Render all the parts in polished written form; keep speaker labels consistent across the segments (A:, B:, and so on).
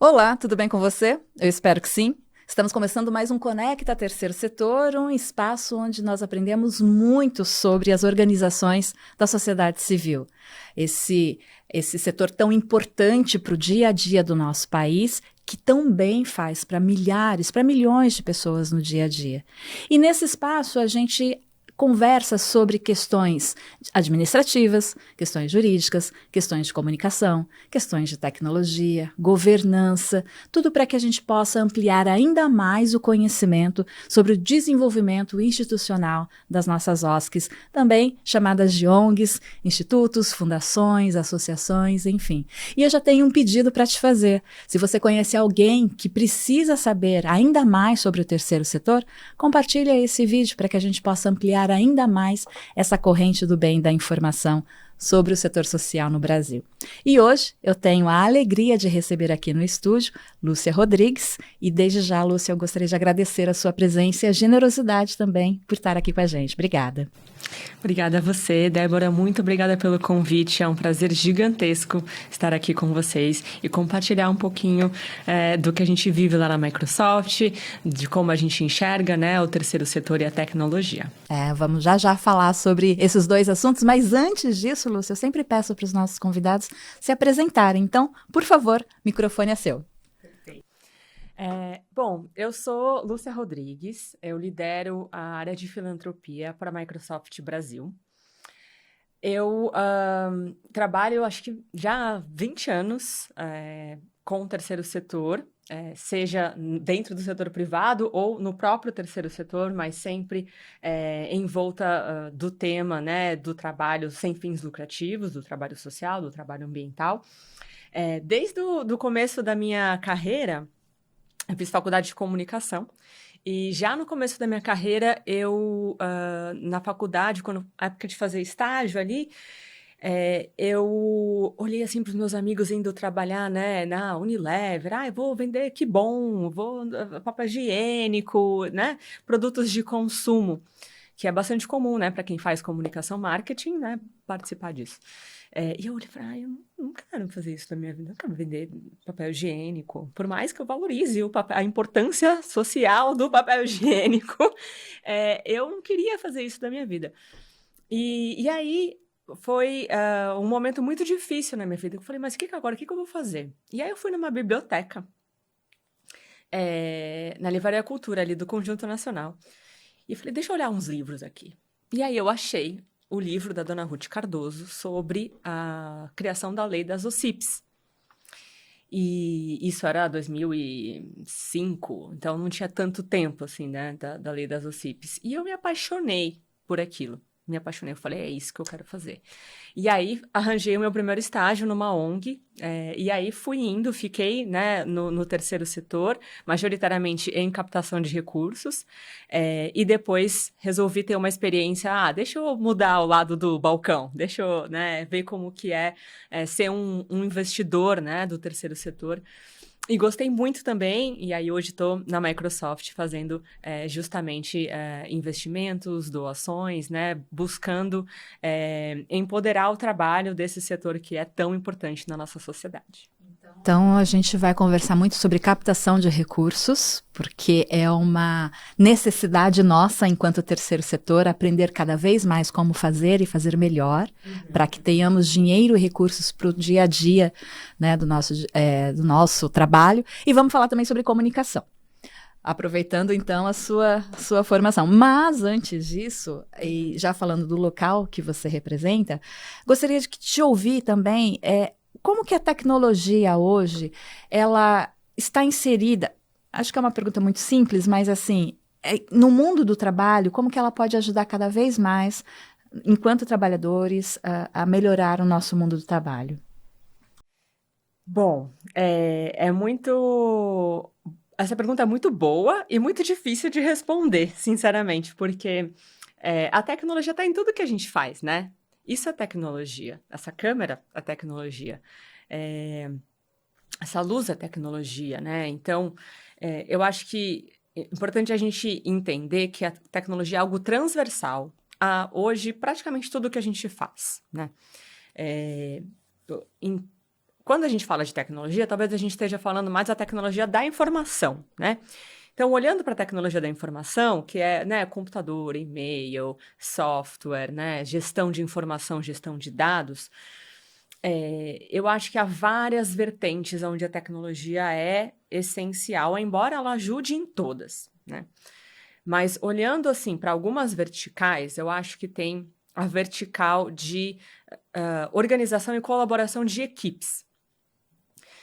A: Olá, tudo bem com você? Eu espero que sim. Estamos começando mais um Conecta Terceiro Setor, um espaço onde nós aprendemos muito sobre as organizações da sociedade civil. Esse setor tão importante para o dia a dia do nosso país, que tão bem faz para milhares, para milhões de pessoas no dia a dia. E nesse espaço a gente conversa sobre questões administrativas, questões jurídicas, questões de comunicação, questões de tecnologia, governança, tudo para que a gente possa ampliar ainda mais o conhecimento sobre o desenvolvimento institucional das nossas OSCs, também chamadas de ONGs, institutos, fundações, associações, enfim. E eu já tenho um pedido para te fazer. Se você conhece alguém que precisa saber ainda mais sobre o terceiro setor, compartilha esse vídeo para que a gente possa ampliar ainda mais essa corrente do bem da informação sobre o setor social no Brasil. E hoje eu tenho a alegria de receber aqui no estúdio Lúcia Rodrigues, e desde já, Lúcia, eu gostaria de agradecer a sua presença e a generosidade também por estar aqui com a gente. Obrigada.
B: Obrigada a você, Débora, muito obrigada pelo convite, é um prazer gigantesco estar aqui com vocês e compartilhar um pouquinho do que a gente vive lá na Microsoft, de como a gente enxerga, né, o terceiro setor e a tecnologia.
A: Vamos já falar sobre esses dois assuntos, mas antes disso, Lúcia, eu sempre peço para os nossos convidados se apresentarem, então, por favor, o microfone é seu.
B: Bom, eu sou Lúcia Rodrigues, eu lidero a área de filantropia para a Microsoft Brasil. Eu trabalho, acho que já há 20 anos com o terceiro setor, seja dentro do setor privado ou no próprio terceiro setor, mas sempre em volta do tema, né, do trabalho sem fins lucrativos, do trabalho social, do trabalho ambiental. Desde o começo da minha carreira, eu fiz faculdade de comunicação e já no começo da minha carreira, na faculdade, na época de fazer estágio ali, eu olhei assim para os meus amigos indo trabalhar, né, na Unilever. Eu vou vender que bom, papel higiênico, né, produtos de consumo, que é bastante comum, né, para quem faz comunicação, marketing, né, participar disso. E eu olhei e falei, eu não quero fazer isso na minha vida, eu não quero vender papel higiênico, por mais que eu valorize a importância social do papel higiênico, eu não queria fazer isso da minha vida. E aí foi um momento muito difícil na minha vida, eu falei, mas o que eu vou fazer? E aí eu fui numa biblioteca, na Livraria Cultura, ali do Conjunto Nacional, e falei, deixa eu olhar uns livros aqui. E aí eu achei o livro da Dona Ruth Cardoso sobre a criação da lei das OCIPs. E isso era 2005, então não tinha tanto tempo, assim, né, da lei das OCIPs. E eu me apaixonei por aquilo. Eu falei, é isso que eu quero fazer. E aí, arranjei o meu primeiro estágio numa ONG, e aí fui indo, fiquei, né, no terceiro setor, majoritariamente em captação de recursos, e depois resolvi ter uma experiência, deixa eu mudar o lado do balcão, deixa eu, né, ver como que ser um investidor, né, do terceiro setor. E gostei muito também, e aí hoje estou na Microsoft fazendo justamente investimentos, doações, né, buscando empoderar o trabalho desse setor que é tão importante na nossa sociedade.
A: Então, a gente vai conversar muito sobre captação de recursos, porque é uma necessidade nossa, enquanto terceiro setor, aprender cada vez mais como fazer e fazer melhor, para que tenhamos dinheiro e recursos para o dia a dia, né, do nosso trabalho. E vamos falar também sobre comunicação, aproveitando então a sua formação. Mas antes disso, e já falando do local que você representa, gostaria de te ouvir também como que a tecnologia hoje, ela está inserida, acho que é uma pergunta muito simples, mas assim, no mundo do trabalho, como que ela pode ajudar cada vez mais, enquanto trabalhadores, a melhorar o nosso mundo do trabalho?
B: Bom, essa pergunta é muito boa e muito difícil de responder, sinceramente, porque a tecnologia está em tudo que a gente faz, né? Isso é tecnologia. Essa câmera é tecnologia. Essa luz é tecnologia, né? Então, eu acho que é importante a gente entender que a tecnologia é algo transversal a, hoje, praticamente tudo que a gente faz, né? quando a gente fala de tecnologia, talvez a gente esteja falando mais da tecnologia da informação, né? Então, olhando para a tecnologia da informação, que é, né, computador, e-mail, software, né, gestão de informação, gestão de dados, eu acho que há várias vertentes onde a tecnologia é essencial, embora ela ajude em todas, né? Mas olhando assim para algumas verticais, eu acho que tem a vertical de organização e colaboração de equipes.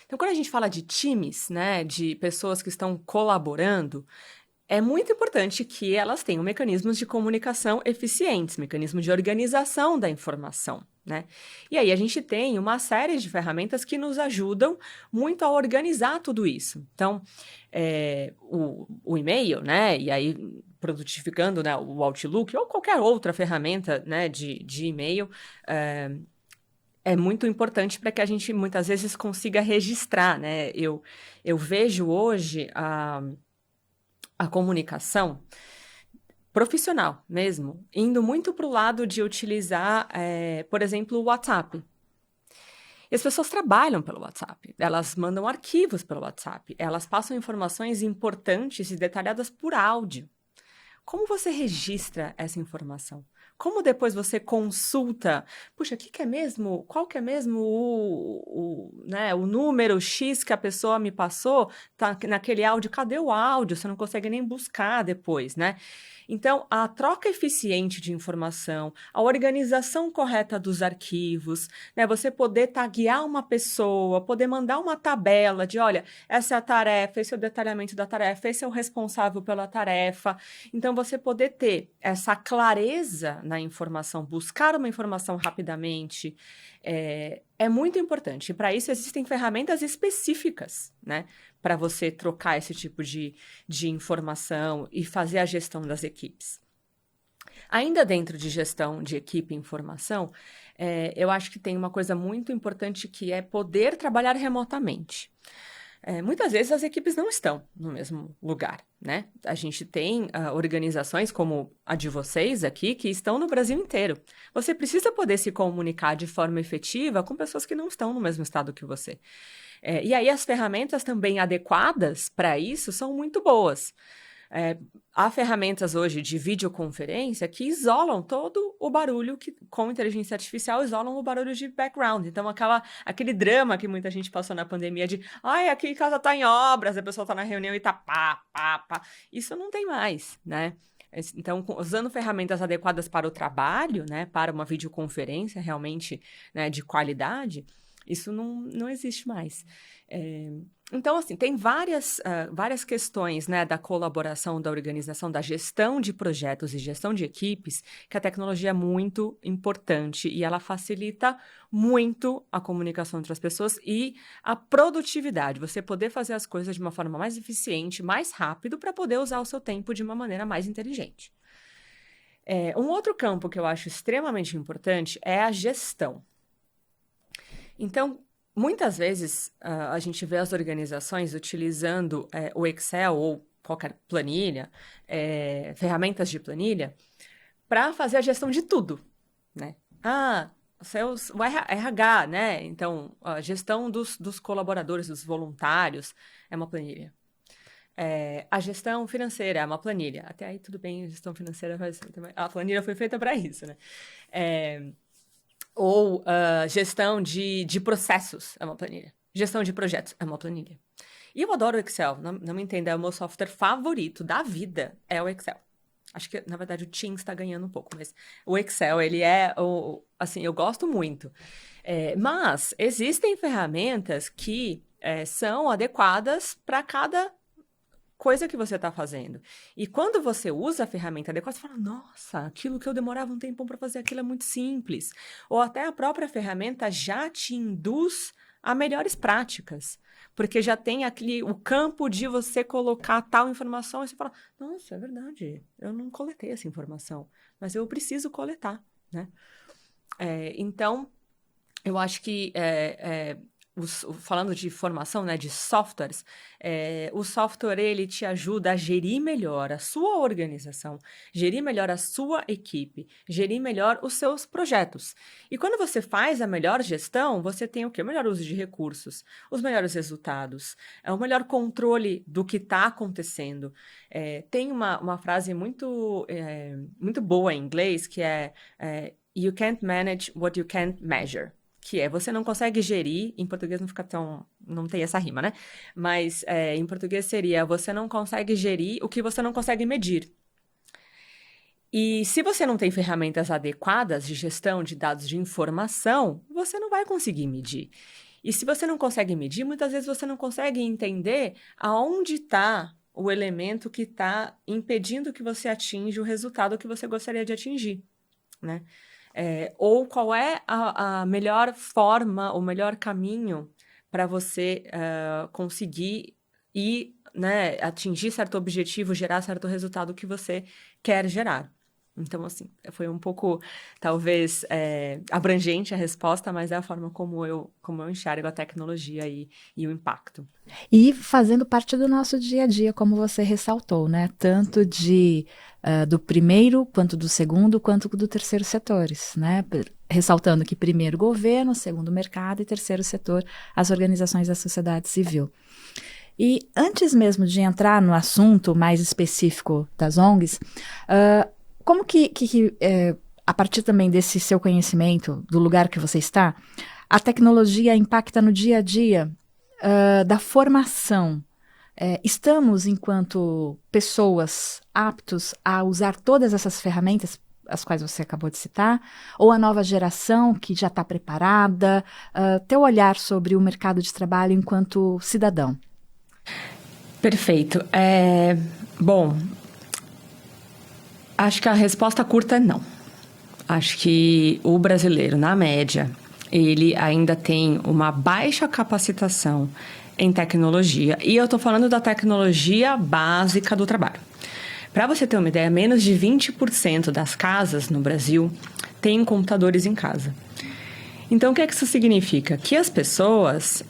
B: Então, quando a gente fala de times, né, de pessoas que estão colaborando, é muito importante que elas tenham mecanismos de comunicação eficientes, mecanismos de organização da informação, né? E aí a gente tem uma série de ferramentas que nos ajudam muito a organizar tudo isso. Então, o e-mail, né? E aí produtificando, né, o Outlook ou qualquer outra ferramenta, né, de e-mail, é muito importante para que a gente muitas vezes consiga registrar, né? Eu vejo hoje a comunicação profissional mesmo, indo muito para o lado de utilizar, por exemplo, o WhatsApp. E as pessoas trabalham pelo WhatsApp, elas mandam arquivos pelo WhatsApp, elas passam informações importantes e detalhadas por áudio. Como você registra essa informação? Como depois você consulta? Puxa, que é mesmo? Qual que é mesmo o número X que a pessoa me passou? Tá naquele áudio, cadê o áudio? Você não consegue nem buscar depois, né? Então, a troca eficiente de informação, a organização correta dos arquivos, né? Você poder taguear uma pessoa, poder mandar uma tabela de, olha, essa é a tarefa, esse é o detalhamento da tarefa, esse é o responsável pela tarefa. Então, você poder ter essa clareza na informação, buscar uma informação rapidamente, é muito importante. E para isso existem ferramentas específicas, né? Para você trocar esse tipo de informação e fazer a gestão das equipes. Ainda dentro de gestão de equipe e informação, eu acho que tem uma coisa muito importante que é poder trabalhar remotamente. Muitas vezes as equipes não estão no mesmo lugar, né? A gente tem organizações como a de vocês aqui que estão no Brasil inteiro. Você precisa poder se comunicar de forma efetiva com pessoas que não estão no mesmo estado que você. E aí as ferramentas também adequadas para isso são muito boas. Há ferramentas hoje de videoconferência que isolam todo o barulho, que com inteligência artificial isolam o barulho de background. Então, aquele drama que muita gente passou na pandemia de aqui em casa tá em obras, a pessoa tá na reunião e tá pá, pá, pá. Isso não tem mais, né? Então, usando ferramentas adequadas para o trabalho, né, para uma videoconferência realmente, né, de qualidade, isso não existe mais. Então, assim, tem várias questões, né, da colaboração, da organização, da gestão de projetos e gestão de equipes, que a tecnologia é muito importante e ela facilita muito a comunicação entre as pessoas e a produtividade. Você poder fazer as coisas de uma forma mais eficiente, mais rápido, para poder usar o seu tempo de uma maneira mais inteligente. Um outro campo que eu acho extremamente importante é a gestão. Então, muitas vezes, a gente vê as organizações utilizando o Excel ou qualquer planilha, ferramentas de planilha, para fazer a gestão de tudo, né? O RH, né? Então, a gestão dos colaboradores, dos voluntários, é uma planilha. A gestão financeira é uma planilha. Até aí, tudo bem, a gestão financeira a planilha foi feita para isso, né? Ou gestão de processos é uma planilha. Gestão de projetos é uma planilha. E eu adoro o Excel. Não me entenda, é o meu software favorito da vida, é o Excel. Acho que, na verdade, o Teams está ganhando um pouco, mas o Excel, ele assim, eu gosto muito. Mas existem ferramentas que são adequadas para cada coisa que você está fazendo. E quando você usa a ferramenta adequada, você fala, nossa, aquilo que eu demorava um tempão para fazer, aquilo é muito simples. Ou até a própria ferramenta já te induz a melhores práticas. Porque já tem o campo de você colocar tal informação e você fala, nossa, é verdade, eu não coletei essa informação, mas eu preciso coletar, né? Então, eu acho que falando de formação, né, de softwares, o software, ele te ajuda a gerir melhor a sua organização, gerir melhor a sua equipe, gerir melhor os seus projetos. E quando você faz a melhor gestão, você tem o quê? O melhor uso de recursos, os melhores resultados, o melhor controle do que está acontecendo. Tem uma frase muito boa em inglês, que You can't manage what you can't measure. Que você não consegue gerir, em português não tem essa rima, né? Mas em português seria, você não consegue gerir o que você não consegue medir. E se você não tem ferramentas adequadas de gestão de dados de informação, você não vai conseguir medir. E se você não consegue medir, muitas vezes você não consegue entender aonde está o elemento que está impedindo que você atinja o resultado que você gostaria de atingir, né? Ou qual é a melhor forma, o melhor caminho para você conseguir ir, né, atingir certo objetivo, gerar certo resultado que você quer gerar. Então, assim, foi um pouco, talvez, abrangente a resposta, mas é a forma como eu enxergo a tecnologia e o impacto.
A: E fazendo parte do nosso dia a dia, como você ressaltou, né? Tanto do primeiro, quanto do segundo, quanto do terceiro setores, né? Ressaltando que primeiro governo, segundo mercado e terceiro setor, as organizações da sociedade civil. E antes mesmo de entrar no assunto mais específico das ONGs, como que a partir também desse seu conhecimento, do lugar que você está, a tecnologia impacta no dia a dia da formação? Estamos, enquanto pessoas, aptos a usar todas essas ferramentas, as quais você acabou de citar, ou a nova geração que já está preparada? Teu olhar sobre o mercado de trabalho enquanto cidadão.
B: Perfeito. Bom, acho que a resposta curta é não. Acho que o brasileiro, na média, ele ainda tem uma baixa capacitação em tecnologia. E eu estou falando da tecnologia básica do trabalho. Para você ter uma ideia, menos de 20% das casas no Brasil têm computadores em casa. Então, o que é que isso significa? Que as pessoas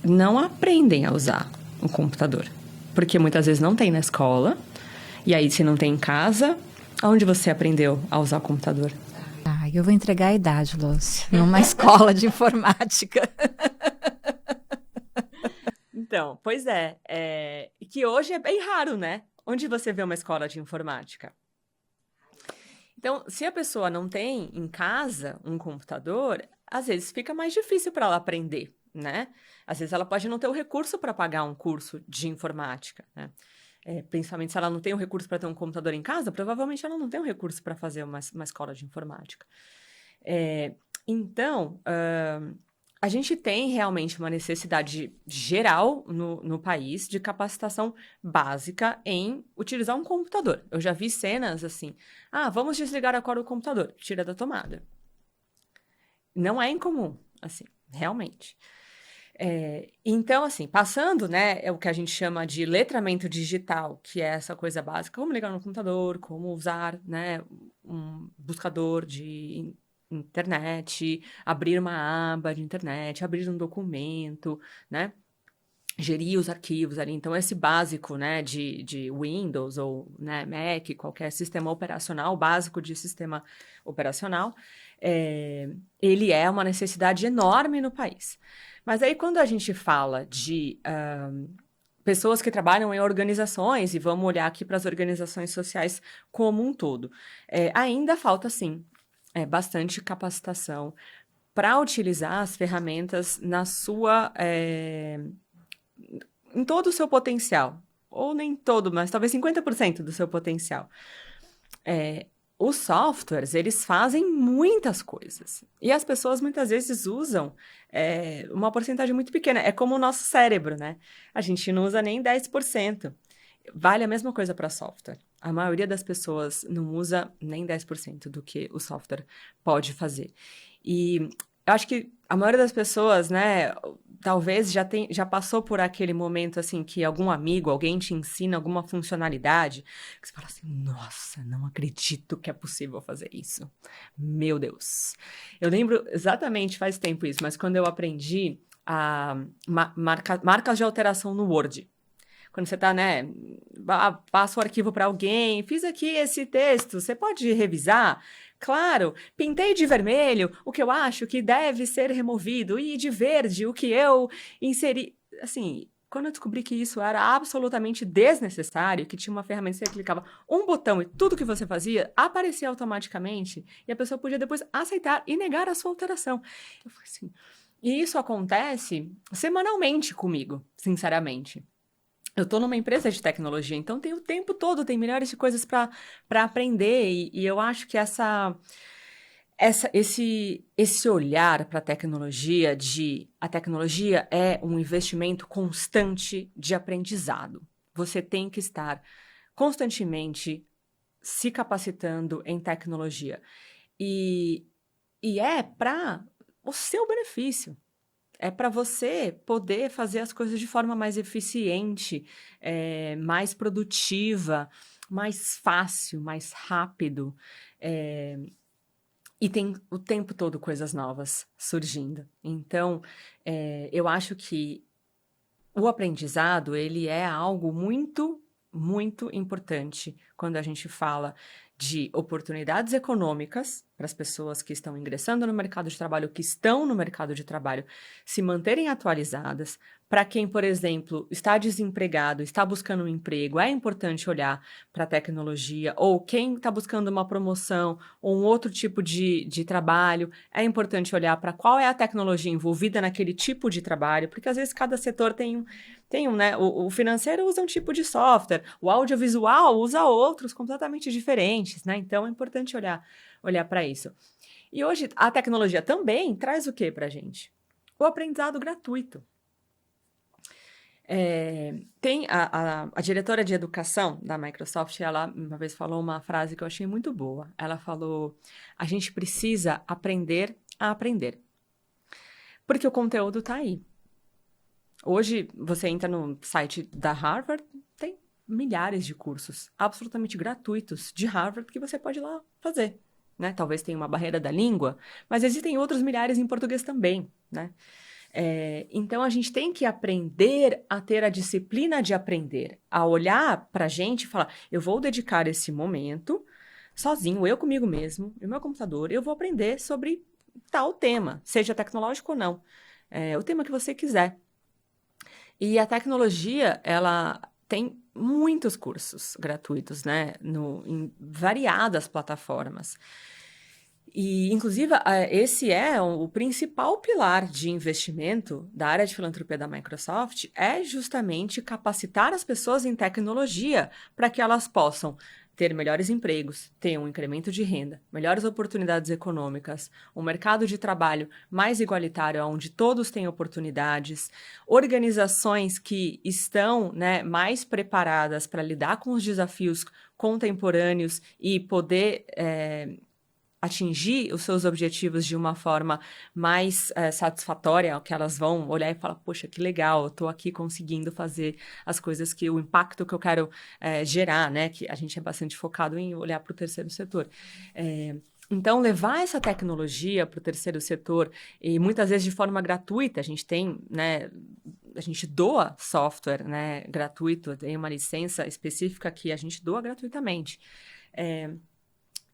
B: não aprendem a usar o computador. Porque muitas vezes não tem na escola. E aí, se não tem em casa, onde você aprendeu a usar o computador?
A: Eu vou entregar a idade, Lúcia, numa escola de informática.
B: Então, pois que hoje é bem raro, né? Onde você vê uma escola de informática? Então, se a pessoa não tem em casa um computador, às vezes fica mais difícil para ela aprender, né? Às vezes ela pode não ter o recurso para pagar um curso de informática, né? Principalmente se ela não tem o recurso para ter um computador em casa, provavelmente ela não tem o recurso para fazer uma escola de informática. Então, a gente tem realmente uma necessidade geral no país de capacitação básica em utilizar um computador. Eu já vi cenas assim, vamos desligar agora o computador, tira da tomada. Não é incomum, assim, realmente. Então, assim, passando, né, é o que a gente chama de letramento digital, que é essa coisa básica, como ligar no computador, como usar, né, um buscador de internet, abrir uma aba de internet, abrir um documento, né, gerir os arquivos ali. Então, esse básico, né, de Windows ou, né, Mac, qualquer sistema operacional, básico de sistema operacional, ele é uma necessidade enorme no país. Mas aí, quando a gente fala de pessoas que trabalham em organizações, e vamos olhar aqui para as organizações sociais como um todo, ainda falta, sim, bastante capacitação para utilizar as ferramentas em todo o seu potencial. Ou nem todo, mas talvez 50% do seu potencial. Os softwares, eles fazem muitas coisas. E as pessoas, muitas vezes, usam uma porcentagem muito pequena. É como o nosso cérebro, né? A gente não usa nem 10%. Vale a mesma coisa para software. A maioria das pessoas não usa nem 10% do que o software pode fazer. E eu acho que a maioria das pessoas, né, talvez já passou por aquele momento, assim, que algum amigo, alguém te ensina alguma funcionalidade, que você fala assim, nossa, não acredito que é possível fazer isso. Meu Deus. Eu lembro exatamente, faz tempo isso, mas quando eu aprendi marcas de alteração no Word. Quando você está, né, passa o arquivo para alguém, fiz aqui esse texto, você pode revisar? Claro, pintei de vermelho o que eu acho que deve ser removido e de verde o que eu inseri. Assim, quando eu descobri que isso era absolutamente desnecessário, que tinha uma ferramenta que você clicava um botão e tudo que você fazia aparecia automaticamente e a pessoa podia depois aceitar e negar a sua alteração. Eu falei assim, e isso acontece semanalmente comigo, sinceramente. Eu estou numa empresa de tecnologia, então tem o tempo todo, tem milhares de coisas para aprender, e eu acho que esse olhar para a tecnologia, a tecnologia é um investimento constante de aprendizado. Você tem que estar constantemente se capacitando em tecnologia. E é para o seu benefício. É para você poder fazer as coisas de forma mais eficiente, mais produtiva, mais fácil, mais rápido. E tem o tempo todo coisas novas surgindo. Então, eu acho que o aprendizado, ele é algo muito, muito importante quando a gente fala de oportunidades econômicas para as pessoas que estão ingressando no mercado de trabalho, que estão no mercado de trabalho, se manterem atualizadas. Para quem, por exemplo, está desempregado, está buscando um emprego, é importante olhar para a tecnologia, ou quem está buscando uma promoção ou um outro tipo de trabalho, é importante olhar para qual é a tecnologia envolvida naquele tipo de trabalho, porque às vezes cada setor tem um, né? O financeiro usa um tipo de software, o audiovisual usa outros completamente diferentes, né? Então é importante olhar para isso. E hoje a tecnologia também traz o que para a gente? O aprendizado gratuito. Tem a diretora de educação da Microsoft, ela uma vez falou uma frase que eu achei muito boa. Ela falou, a gente precisa aprender a aprender. Porque o conteúdo está aí. Hoje, você entra no site da Harvard, tem milhares de cursos absolutamente gratuitos de Harvard que você pode ir lá fazer, né? Talvez tenha uma barreira da língua, mas existem outros milhares em português também, né? Então, a gente tem que aprender a ter a disciplina de aprender, a olhar para a gente e falar, eu vou dedicar esse momento sozinho, eu comigo mesmo, no meu computador, eu vou aprender sobre tal tema, seja tecnológico ou não, o tema que você quiser. E a tecnologia, ela tem muitos cursos gratuitos, né, em variadas plataformas. E, inclusive, esse é o principal pilar de investimento da área de filantropia da Microsoft, é justamente capacitar as pessoas em tecnologia para que elas possam ter melhores empregos, ter um incremento de renda, melhores oportunidades econômicas, um mercado de trabalho mais igualitário, onde todos têm oportunidades, organizações que estão, né, mais preparadas para lidar com os desafios contemporâneos e poder atingir os seus objetivos de uma forma mais satisfatória, que elas vão olhar e falar, poxa, que legal, eu estou aqui conseguindo fazer as coisas o impacto que eu quero gerar, né? Que a gente é bastante focado em olhar para o terceiro setor. Então, levar essa tecnologia para o terceiro setor, e muitas vezes de forma gratuita, a gente tem, né, a gente doa software, né, gratuito, tem uma licença específica que a gente doa gratuitamente.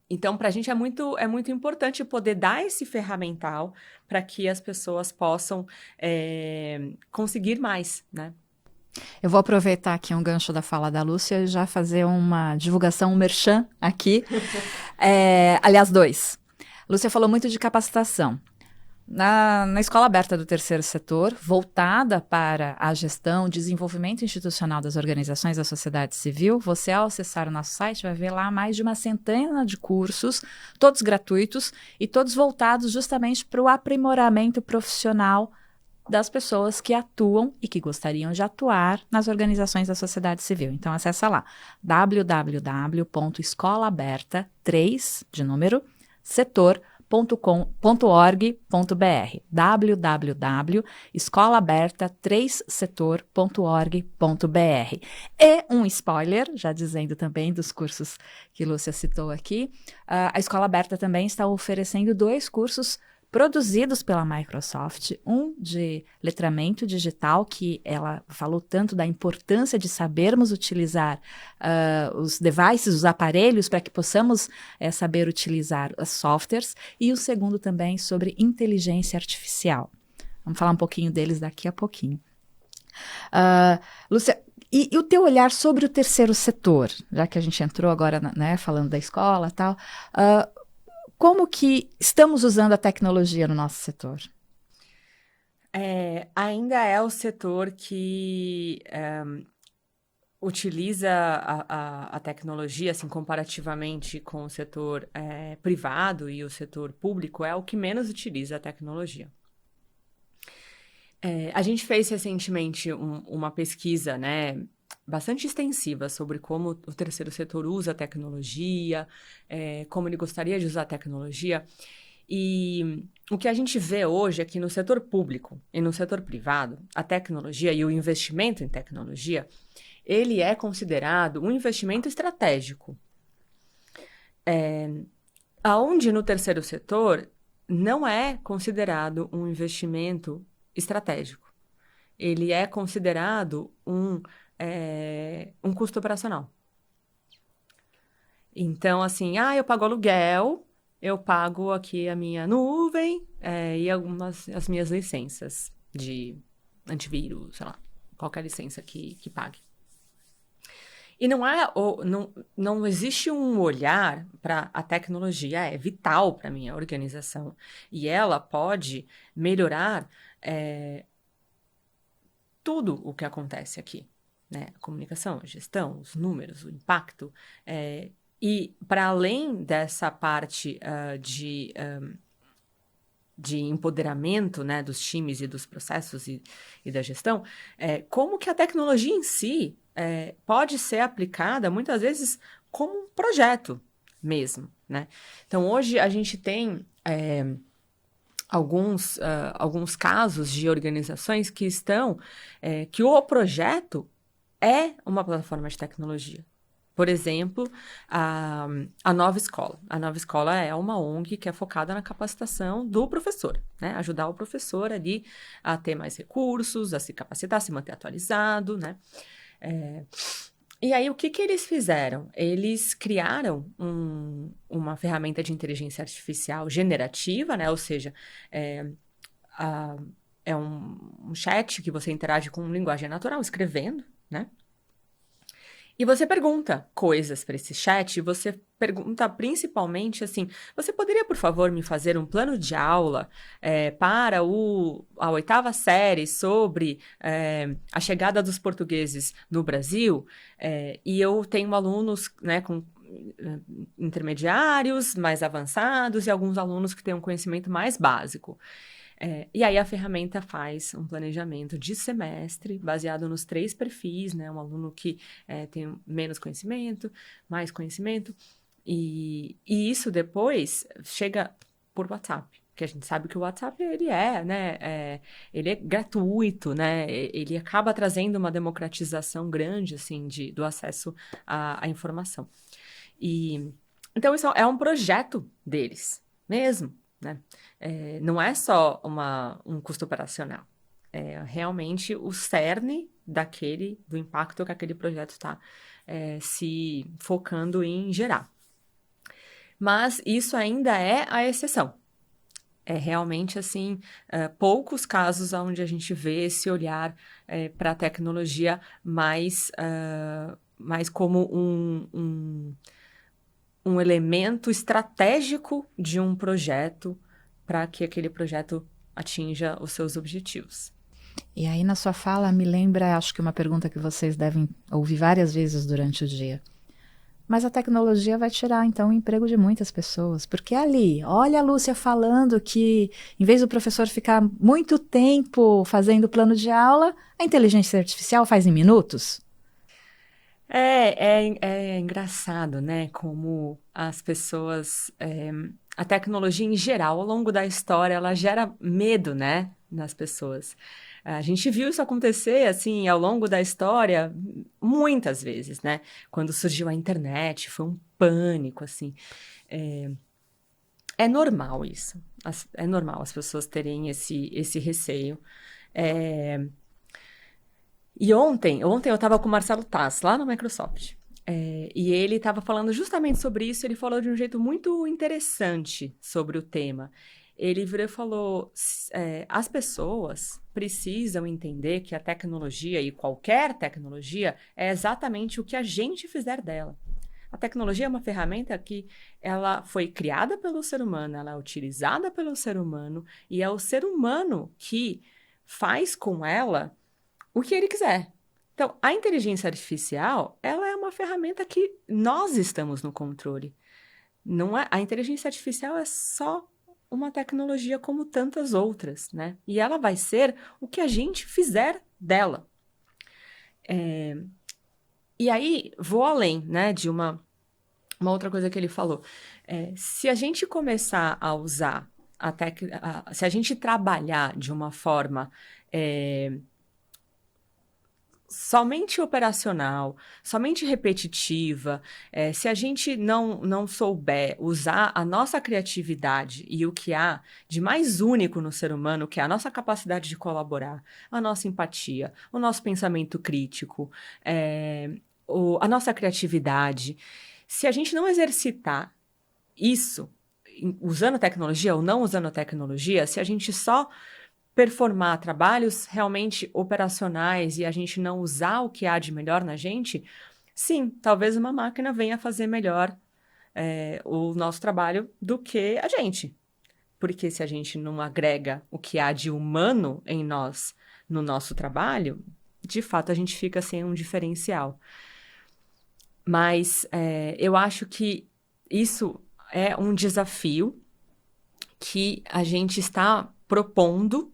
B: Então, para a gente é muito importante poder dar esse ferramental para que as pessoas possam conseguir mais, né?
A: Eu vou aproveitar aqui um gancho da fala da Lúcia e já fazer uma divulgação, um merchan aqui. Aliás, dois. Lúcia falou muito de capacitação. Na Escola Aberta do Terceiro Setor, voltada para a gestão, desenvolvimento institucional das organizações da sociedade civil, você, ao acessar o nosso site, vai ver lá mais de uma centena de cursos, todos gratuitos e todos voltados justamente para o aprimoramento profissional das pessoas que atuam e que gostariam de atuar nas organizações da sociedade civil. Então, acessa lá, www.escolaaberta, 3, de número, setor.com.br, www.escolaaberta3setor.org.br. E um spoiler, já dizendo também dos cursos que Lúcia citou aqui, a Escola Aberta também está oferecendo 2 cursos produzidos pela Microsoft, um de letramento digital, que ela falou tanto da importância de sabermos utilizar os devices, os aparelhos, para que possamos saber utilizar os softwares, e o segundo também sobre inteligência artificial. Vamos falar um pouquinho deles daqui a pouquinho. Lúcia, e o teu olhar sobre o terceiro setor, já que a gente entrou agora, né, falando da escola e tal, como que estamos usando a tecnologia no nosso setor?
B: Ainda é o setor que utiliza a tecnologia, assim, comparativamente com o setor privado e o setor público, é o que menos utiliza a tecnologia. A gente fez recentemente uma pesquisa, né, bastante extensiva sobre como o terceiro setor usa a tecnologia, como ele gostaria de usar a tecnologia. E o que a gente vê hoje é que no setor público e no setor privado, a tecnologia e o investimento em tecnologia, ele é considerado um investimento estratégico. Aonde no terceiro setor não é considerado um investimento estratégico. Ele é considerado um custo operacional. Então, assim, eu pago aluguel, eu pago aqui a minha nuvem e as minhas licenças de antivírus, sei lá, qualquer licença que pague. E não existe um olhar para a tecnologia, é vital para a minha organização. E ela pode melhorar tudo o que acontece aqui, né? A comunicação, a gestão, os números, o impacto. E para além dessa parte de empoderamento, né, dos times e dos processos e da gestão, como que a tecnologia em si pode ser aplicada, muitas vezes, como um projeto mesmo, né? Então, hoje a gente tem alguns casos de organizações que que o projeto é uma plataforma de tecnologia. Por exemplo, a Nova Escola. A Nova Escola é uma ONG que é focada na capacitação do professor, né? Ajudar o professor ali a ter mais recursos, a se capacitar, a se manter atualizado, né? E aí, o que eles fizeram? Eles criaram uma ferramenta de inteligência artificial generativa, né? Ou seja, é um chat que você interage com linguagem natural, escrevendo, né? E você pergunta coisas para esse chat, você pergunta principalmente assim, você poderia, por favor, me fazer um plano de aula para a 8ª série sobre a chegada dos portugueses no Brasil? E eu tenho alunos, né, com intermediários, mais avançados e alguns alunos que têm um conhecimento mais básico. E aí a ferramenta faz um planejamento de semestre baseado nos 3 perfis, né? Um aluno que tem menos conhecimento, mais conhecimento. E isso depois chega por WhatsApp, porque a gente sabe que o WhatsApp, ele né? Ele é gratuito, né? Ele acaba trazendo uma democratização grande, assim, do acesso à informação. Então, isso é um projeto deles mesmo, né? Não é só um custo operacional, é realmente o cerne do impacto que aquele projeto está se focando em gerar. Mas isso ainda é a exceção. É realmente, assim, poucos casos onde a gente vê esse olhar para a tecnologia mais como um elemento estratégico de um projeto para que aquele projeto atinja os seus objetivos.
A: E aí, na sua fala, me lembra, acho que uma pergunta que vocês devem ouvir várias vezes durante o dia. Mas a tecnologia vai tirar, então, o emprego de muitas pessoas. Porque ali, olha a Lúcia falando que, em vez do professor ficar muito tempo fazendo plano de aula, a inteligência artificial faz em minutos.
B: É engraçado, né? Como as pessoas... a tecnologia, em geral, ao longo da história, ela gera medo, né? Nas pessoas. A gente viu isso acontecer, assim, ao longo da história, muitas vezes, né? Quando surgiu a internet, foi um pânico, assim. É normal isso. É normal as pessoas terem esse receio. E ontem eu estava com o Marcelo Taz, lá no Microsoft. E ele estava falando justamente sobre isso. Ele falou de um jeito muito interessante sobre o tema. Ele virou e falou: as pessoas precisam entender que a tecnologia, e qualquer tecnologia, é exatamente o que a gente fizer dela. A tecnologia é uma ferramenta que ela foi criada pelo ser humano, ela é utilizada pelo ser humano, e é o ser humano que faz com ela o que ele quiser. Então, a inteligência artificial, ela é uma ferramenta que nós estamos no controle. Não é, a inteligência artificial é só uma tecnologia como tantas outras, né? E ela vai ser o que a gente fizer dela. E aí, vou além, né, de uma outra coisa que ele falou. Se a gente começar a usar se a gente trabalhar de uma forma somente operacional, somente repetitiva, se a gente não souber usar a nossa criatividade e o que há de mais único no ser humano, que é a nossa capacidade de colaborar, a nossa empatia, o nosso pensamento crítico, a nossa criatividade, se a gente não exercitar isso, usando tecnologia ou não usando tecnologia, se a gente só performar trabalhos realmente operacionais e a gente não usar o que há de melhor na gente, sim, talvez uma máquina venha fazer melhor o nosso trabalho do que a gente. Porque se a gente não agrega o que há de humano em nós, no nosso trabalho, de fato a gente fica sem um diferencial. Mas eu acho que isso é um desafio que a gente está propondo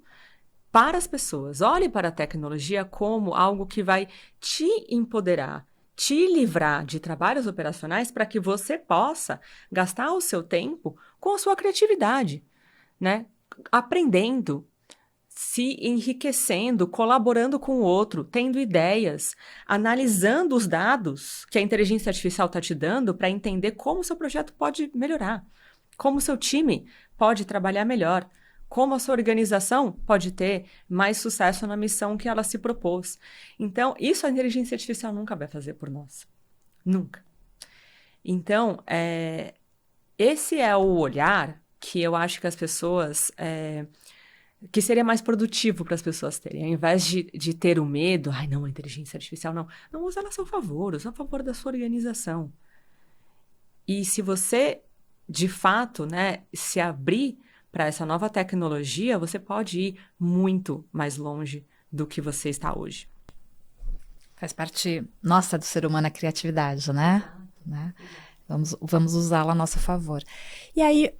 B: para as pessoas. Olhe para a tecnologia como algo que vai te empoderar, te livrar de trabalhos operacionais para que você possa gastar o seu tempo com a sua criatividade, né? Aprendendo, se enriquecendo, colaborando com o outro, tendo ideias, analisando os dados que a inteligência artificial está te dando para entender como o seu projeto pode melhorar, como o seu time pode trabalhar melhor, como a sua organização pode ter mais sucesso na missão que ela se propôs. Então, isso a inteligência artificial nunca vai fazer por nós. Nunca. Então, esse é o olhar que eu acho que as pessoas... que seria mais produtivo para as pessoas terem. Ao invés de ter o medo, ai não, a inteligência artificial não. Não, usa ela a seu favor, usa a favor da sua organização. E se você, de fato, né, se abrir para essa nova tecnologia, você pode ir muito mais longe do que você está hoje.
A: Faz parte nossa do ser humano a criatividade, né? Vamos usá-la a nosso favor. E aí,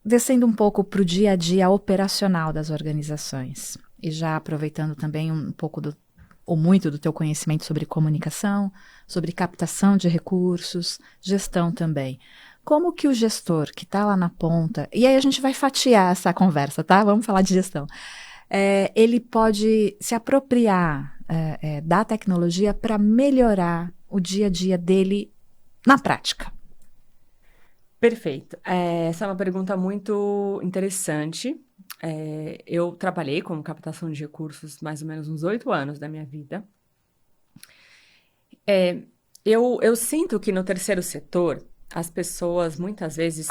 A: descendo um pouco para o dia a dia operacional das organizações, e já aproveitando também um pouco ou muito do teu conhecimento sobre comunicação, sobre captação de recursos, gestão também. Como que o gestor que está lá na ponta, e aí a gente vai fatiar essa conversa, tá? Vamos falar de gestão. Ele pode se apropriar da tecnologia para melhorar o dia a dia dele na prática.
B: Perfeito. Essa é uma pergunta muito interessante. Eu trabalhei com captação de recursos mais ou menos uns 8 anos da minha vida. Eu sinto que no terceiro setor, as pessoas muitas vezes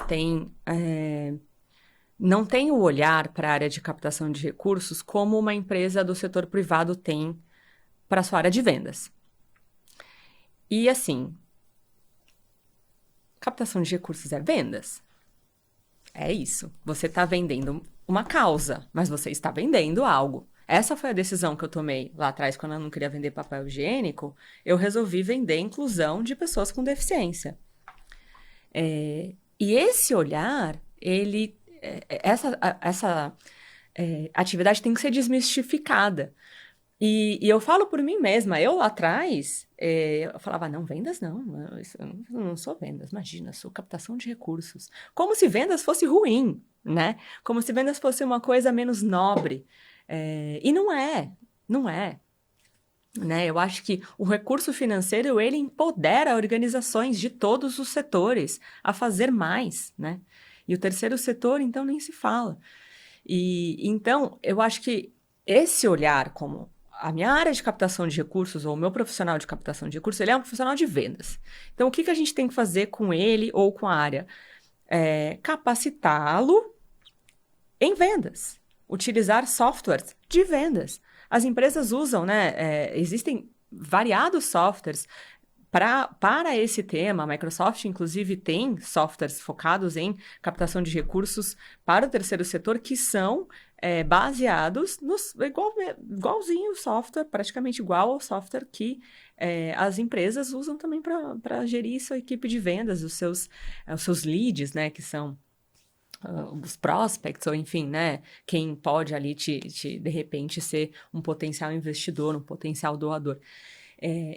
B: não têm o olhar para a área de captação de recursos como uma empresa do setor privado tem para a sua área de vendas. E assim, captação de recursos é vendas? É isso. Você está vendendo uma causa, mas você está vendendo algo. Essa foi a decisão que eu tomei lá atrás, quando eu não queria vender papel higiênico, eu resolvi vender inclusão de pessoas com deficiência. E esse olhar, essa atividade tem que ser desmistificada. E eu falo por mim mesma, eu lá atrás, eu falava, não, vendas não, eu não sou vendas, imagina, sou captação de recursos. Como se vendas fosse ruim, né? Como se vendas fosse uma coisa menos nobre. E não é. Né? Eu acho que o recurso financeiro, ele empodera organizações de todos os setores a fazer mais, né? E o terceiro setor, então, nem se fala. E então, eu acho que esse olhar como a minha área de captação de recursos, ou o meu profissional de captação de recursos, ele é um profissional de vendas. Então, o que a gente tem que fazer com ele ou com a área? Capacitá-lo em vendas. Utilizar softwares de vendas. As empresas usam, né? Existem variados softwares para esse tema. A Microsoft, inclusive, tem softwares focados em captação de recursos para o terceiro setor que são baseados igualzinho o software, praticamente igual ao software que as empresas usam também para gerir sua equipe de vendas, os seus leads, né, que são os prospects, ou enfim, né, quem pode ali de repente ser um potencial investidor, um potencial doador.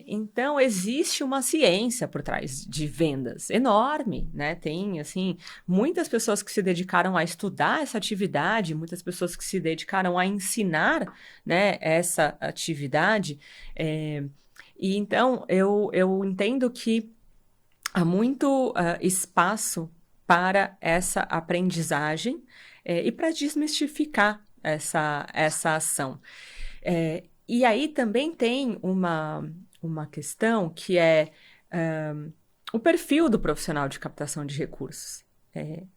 B: Então, existe uma ciência por trás de vendas enorme, né? Tem, assim, muitas pessoas que se dedicaram a estudar essa atividade, muitas pessoas que se dedicaram a ensinar, né, essa atividade. E então, eu entendo que há muito espaço para essa aprendizagem e para desmistificar essa ação. E aí também tem uma questão que é o perfil do profissional de captação de recursos.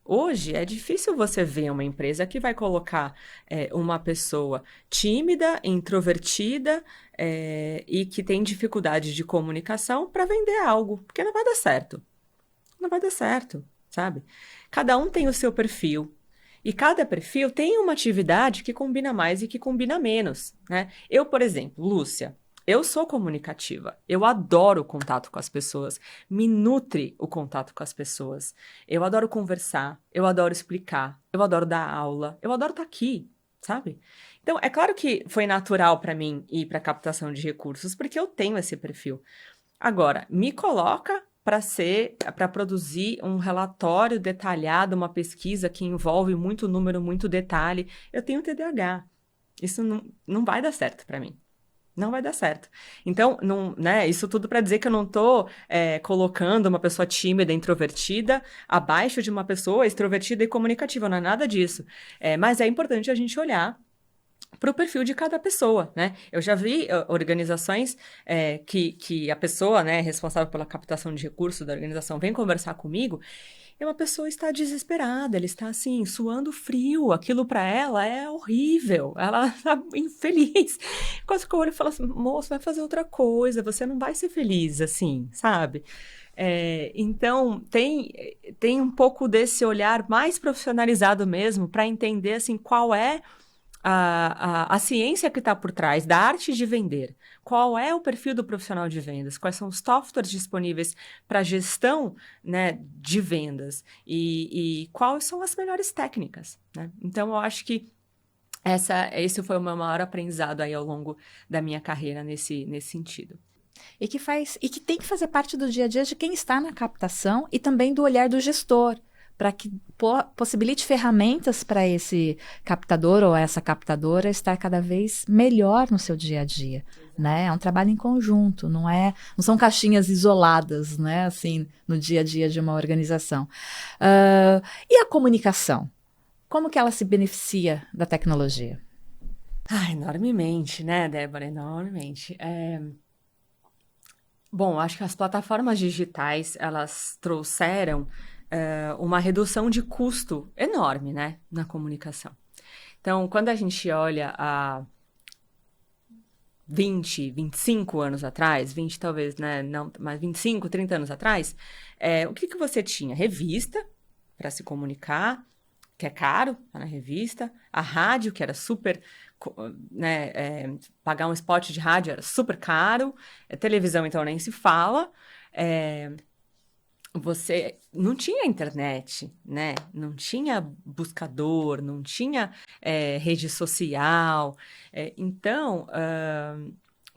B: Hoje é difícil você ver uma empresa que vai colocar uma pessoa tímida, introvertida e que tem dificuldade de comunicação para vender algo, porque não vai dar certo. Não vai dar certo, sabe? Cada um tem o seu perfil. E cada perfil tem uma atividade que combina mais e que combina menos, né? Eu, por exemplo, Lúcia, eu sou comunicativa. Eu adoro o contato com as pessoas. Me nutre o contato com as pessoas. Eu adoro conversar. Eu adoro explicar. Eu adoro dar aula. Eu adoro estar aqui, sabe? Então, é claro que foi natural para mim ir para captação de recursos, porque eu tenho esse perfil. Agora, me coloca para produzir um relatório detalhado, uma pesquisa que envolve muito número, muito detalhe. Eu tenho TDAH. Isso não vai dar certo para mim. Não vai dar certo. Então, né, isso tudo para dizer que eu não estou colocando uma pessoa tímida, introvertida, abaixo de uma pessoa extrovertida e comunicativa. Não é nada disso. Mas é importante a gente olhar para o perfil de cada pessoa, né? Eu já vi organizações que a pessoa, né, responsável pela captação de recursos da organização vem conversar comigo e uma pessoa está desesperada, ela está assim, suando frio, aquilo para ela é horrível, ela está infeliz. Quase que eu olho e falo assim, moço, vai fazer outra coisa, você não vai ser feliz assim, sabe? Então, tem um pouco desse olhar mais profissionalizado mesmo para entender assim, qual é a ciência que está por trás da arte de vender. Qual é o perfil do profissional de vendas? Quais são os softwares disponíveis para gestão, né, de vendas? E quais são as melhores técnicas, né? Então, eu acho que esse foi o meu maior aprendizado aí ao longo da minha carreira nesse sentido.
A: E que tem que fazer parte do dia a dia de quem está na captação e também do olhar do gestor, para que possibilite ferramentas para esse captador ou essa captadora estar cada vez melhor no seu dia a dia, né? É um trabalho em conjunto, não são caixinhas isoladas, né? Assim, no dia a dia de uma organização. E a comunicação? Como que ela se beneficia da tecnologia?
B: Enormemente, né, Débora? Enormemente. Bom, acho que as plataformas digitais, elas trouxeram uma redução de custo enorme, né, na comunicação. Então, quando a gente olha há 20, 25 anos atrás, 20 talvez, né, não, mas 25, 30 anos atrás, o que você tinha? Revista para se comunicar, que é caro, tá na revista, a rádio, que era super, né, pagar um spot de rádio era super caro, televisão, então, nem se fala, você não tinha internet, né? Não tinha buscador, não tinha rede social. Então,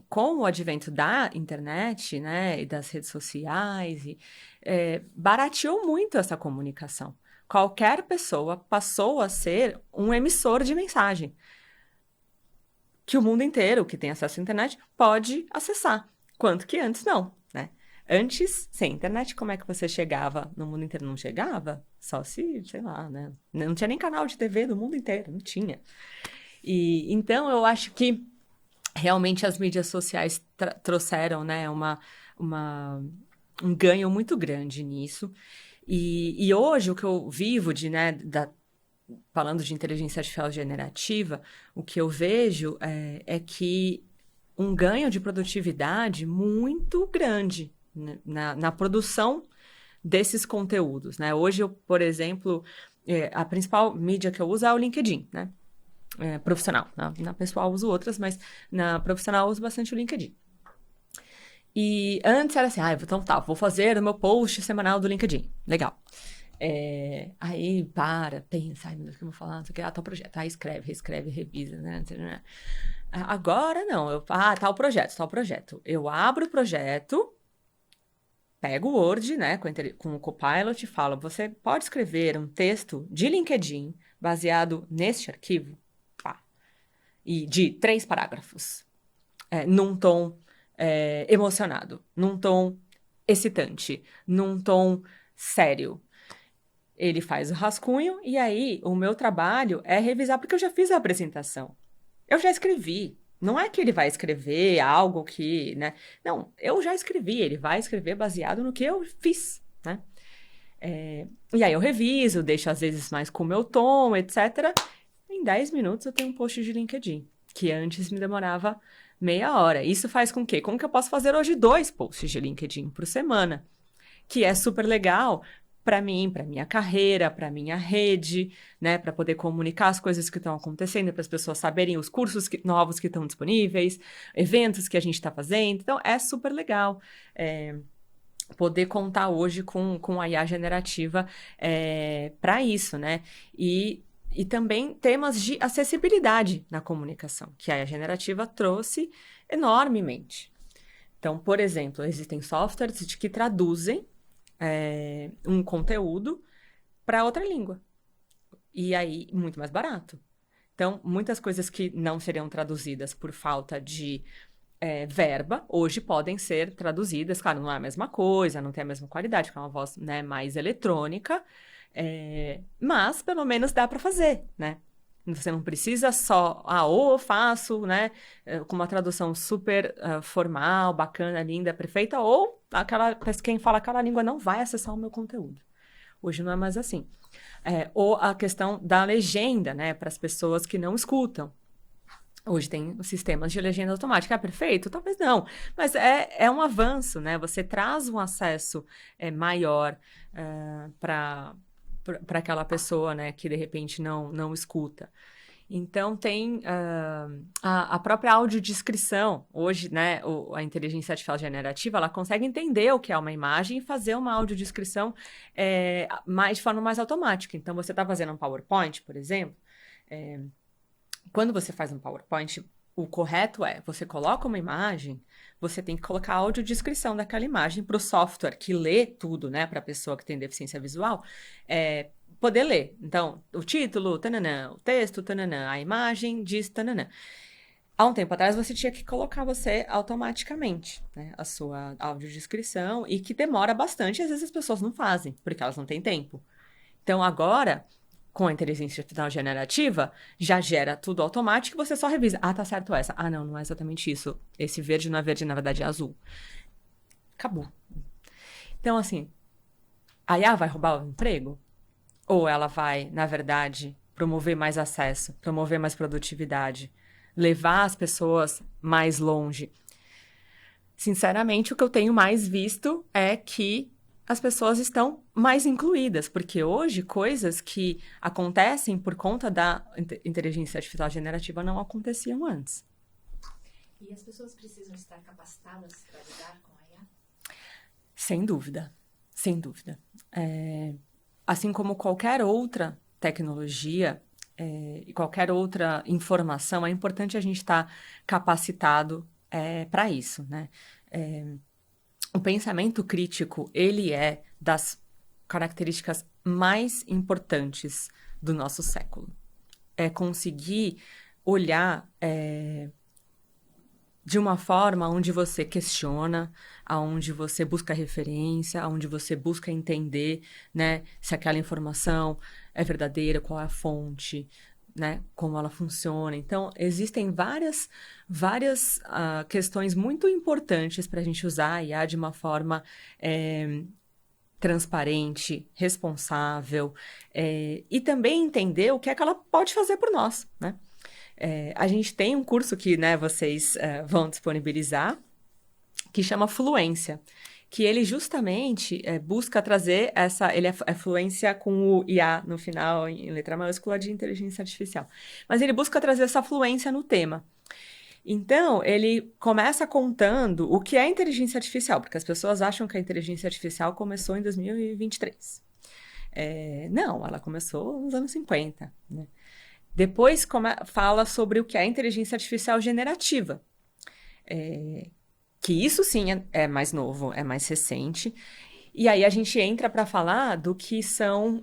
B: com o advento da internet, né, e das redes sociais, barateou muito essa comunicação. Qualquer pessoa passou a ser um emissor de mensagem que o mundo inteiro que tem acesso à internet pode acessar, quanto que antes não, né? Antes, sem internet, como é que você chegava no mundo inteiro? Não chegava? Só se, sei lá, né? Não tinha nem canal de TV do mundo inteiro, não tinha. E então eu acho que realmente as mídias sociais trouxeram, né, um ganho muito grande nisso. E hoje o que eu vivo falando de inteligência artificial generativa, o que eu vejo é que um ganho de produtividade muito grande, né, na produção desses conteúdos, né? Hoje, por exemplo, a principal mídia que eu uso é o LinkedIn, né? Profissional. Na pessoal eu uso outras, mas na profissional eu uso bastante o LinkedIn. E antes era assim, então tá, vou fazer o meu post semanal do LinkedIn. Legal. Aí pensa, meu Deus, o que eu vou falar? Não sei o que, tal projeto. Aí escreve, reescreve, revisa, né? Agora não, tal projeto. Eu abro o projeto, pego o Word, né, com o Copilot e falo, você pode escrever um texto de LinkedIn baseado neste arquivo? E de 3 parágrafos, num tom emocionado, num tom excitante, num tom sério. Ele faz o rascunho e aí o meu trabalho é revisar, porque eu já fiz a apresentação. Eu já escrevi. Não é que ele vai escrever algo que, né? Não, eu já escrevi. Ele vai escrever baseado no que eu fiz, né? E aí eu reviso, deixo às vezes mais com o meu tom, etc. Em 10 minutos eu tenho um post de LinkedIn, que antes me demorava meia hora. Isso faz com que? Com que eu possa fazer hoje 2 posts de LinkedIn por semana, que é super legal para mim, para minha carreira, para minha rede, né, para poder comunicar as coisas que estão acontecendo, para as pessoas saberem os cursos novos que estão disponíveis, eventos que a gente está fazendo. Então, é super legal. Poder contar hoje com a IA generativa para isso, né? E também temas de acessibilidade na comunicação, que a IA generativa trouxe enormemente. Então, por exemplo, existem softwares que traduzem um conteúdo para outra língua. E aí, muito mais barato. Então, muitas coisas que não seriam traduzidas por falta de verba, hoje podem ser traduzidas. Claro, não é a mesma coisa, não tem a mesma qualidade, porque é uma voz, né, mais eletrônica, mas pelo menos dá para fazer, né? Você não precisa só, ou eu faço, né, com uma tradução super formal, bacana, linda, perfeita, ou quem fala aquela língua não vai acessar o meu conteúdo. Hoje não é mais assim. Ou a questão da legenda, né, para as pessoas que não escutam. Hoje tem sistemas de legenda automática. Perfeito? Talvez não. Mas é um avanço, né? Você traz um acesso maior para aquela pessoa, né, que de repente não escuta. Então, tem a própria audiodescrição. Hoje, né, a inteligência artificial generativa, ela consegue entender o que é uma imagem e fazer uma audiodescrição de forma mais automática. Então, você está fazendo um PowerPoint, por exemplo, quando você faz um PowerPoint, o correto você coloca uma imagem, você tem que colocar a audiodescrição daquela imagem para o software que lê tudo, né, para a pessoa que tem deficiência visual, poder ler. Então, o título, tananã, o texto, tananã, a imagem diz tananã. Há um tempo atrás, você tinha que colocar você automaticamente, né, a sua audiodescrição, e que demora bastante, e às vezes as pessoas não fazem, porque elas não têm tempo. Então, agora, com a inteligência artificial generativa, já gera tudo automático e você só revisa. Tá certo essa. Não é exatamente isso. Esse verde não é verde, na verdade é azul. Acabou. Então, assim, a IA vai roubar o emprego? Ou ela vai, na verdade, promover mais acesso, promover mais produtividade, levar as pessoas mais longe? Sinceramente, o que eu tenho mais visto é que as pessoas estão mais incluídas, porque hoje coisas que acontecem por conta da inteligência artificial generativa não aconteciam antes.
A: E as pessoas precisam estar capacitadas para lidar com a IA?
B: Sem dúvida, sem dúvida. Assim como qualquer outra tecnologia e qualquer outra informação, é importante a gente estar capacitado para isso, né? O pensamento crítico, ele é das características mais importantes do nosso século. É conseguir olhar de uma forma onde você questiona, onde você busca referência, onde você busca entender, né, se aquela informação é verdadeira, qual é a fonte, né, como ela funciona. Então, existem várias questões muito importantes para a gente usar a IA de uma forma transparente, responsável, e também entender o que é que ela pode fazer por nós, né? A gente tem um curso que, né, vocês vão disponibilizar, que chama Fluência, que ele justamente busca trazer ele é fluência com o IA no final, em letra maiúscula, de inteligência artificial. Mas ele busca trazer essa fluência no tema. Então, ele começa contando o que é inteligência artificial, porque as pessoas acham que a inteligência artificial começou em 2023. Não, ela começou nos anos 50, né? Depois fala sobre o que é inteligência artificial generativa, que isso sim é mais novo, é mais recente. E aí a gente entra para falar do que são